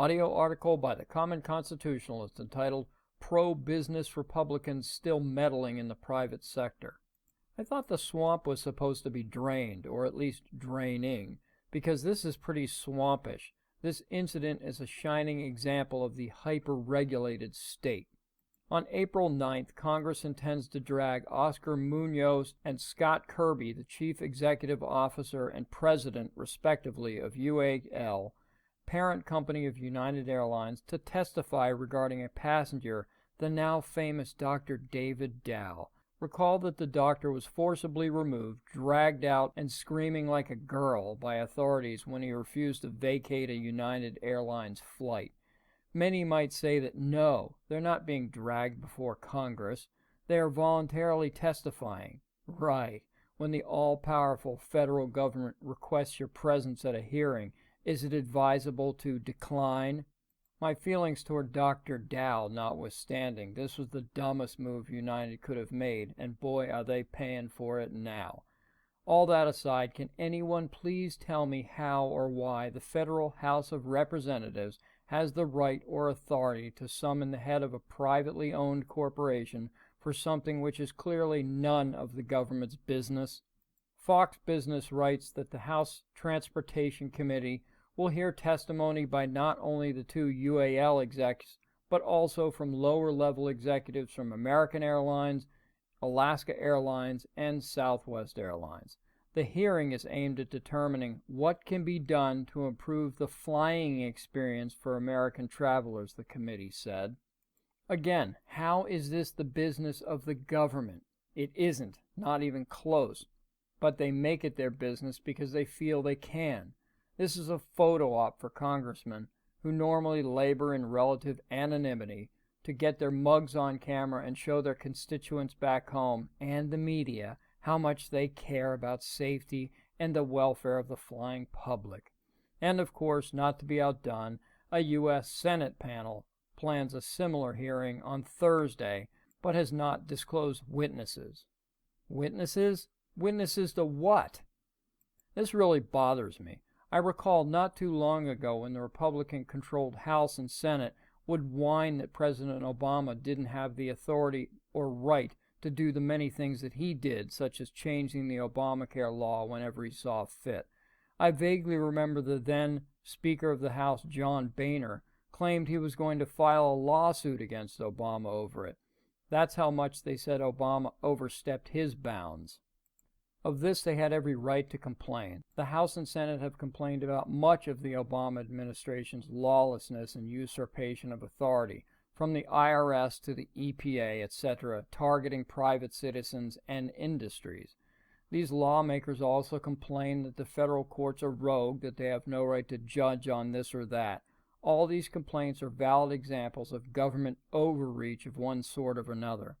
Audio article by the Common Constitutionalist entitled Pro-Business Republicans Still Meddling in the Private Sector. I thought the swamp was supposed to be drained, or at least draining, because this is pretty swampish. This incident is a shining example of the hyper-regulated state. On April 9th, Congress intends to drag Oscar Munoz and Scott Kirby, the Chief Executive Officer and President, respectively, of UAL, parent company of United Airlines, to testify regarding a passenger, the now famous Dr. David Dow. Recall that the doctor was forcibly removed, dragged out, and screaming like a girl by authorities when he refused to vacate a United Airlines flight. Many might say that no, they're not being dragged before Congress. They are voluntarily testifying. Right. When the all-powerful federal government requests your presence at a hearing, is it advisable to decline? My feelings toward Dr. Dow notwithstanding, this was the dumbest move United could have made, and boy are they paying for it now. All that aside, can anyone please tell me how or why the Federal House of Representatives has the right or authority to summon the head of a privately owned corporation for something which is clearly none of the government's business? Fox Business writes that the House Transportation Committee will hear testimony by not only the two UAL execs, but also from lower-level executives from American Airlines, Alaska Airlines, and Southwest Airlines. The hearing is aimed at determining what can be done to improve the flying experience for American travelers, the committee said. Again, how is this the business of the government? It isn't, not even close. But they make it their business because they feel they can. This is a photo op for congressmen who normally labor in relative anonymity to get their mugs on camera and show their constituents back home and the media how much they care about safety and the welfare of the flying public. And of course, not to be outdone, a U.S. Senate panel plans a similar hearing on Thursday, but has not disclosed witnesses. Witnesses? Witnesses to what? This really bothers me. I recall not too long ago when the Republican-controlled House and Senate would whine that President Obama didn't have the authority or right to do the many things that he did, such as changing the Obamacare law whenever he saw fit. I vaguely remember the then Speaker of the House, John Boehner, claimed he was going to file a lawsuit against Obama over it. That's how much they said Obama overstepped his bounds. Of this they had every right to complain. The House and Senate have complained about much of the Obama administration's lawlessness and usurpation of authority, from the IRS to the EPA, etc., targeting private citizens and industries. These lawmakers also complain that the federal courts are rogue, that they have no right to judge on this or that. All these complaints are valid examples of government overreach of one sort or another.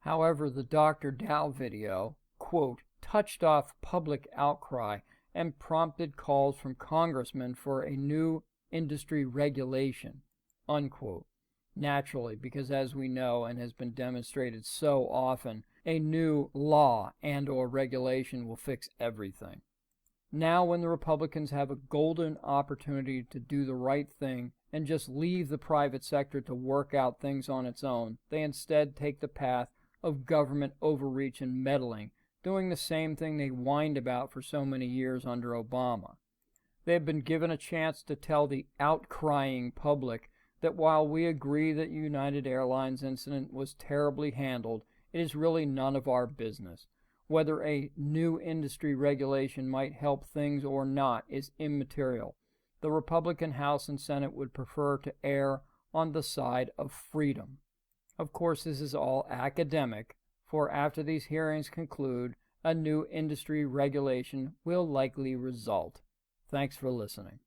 However, the Dr. Dow video, quote, touched off public outcry and prompted calls from congressmen for a new industry regulation, unquote. Naturally, because as we know and has been demonstrated so often, a new law and or regulation will fix everything. Now when the Republicans have a golden opportunity to do the right thing and just leave the private sector to work out things on its own, they instead take the path of government overreach and meddling, doing the same thing they whined about for so many years under Obama. They have been given a chance to tell the outcrying public that while we agree that United Airlines incident was terribly handled, it is really none of our business. Whether a new industry regulation might help things or not is immaterial. The Republican House and Senate would prefer to err on the side of freedom. Of course, this is all academic, for after these hearings conclude, a new industry regulation will likely result. Thanks for listening.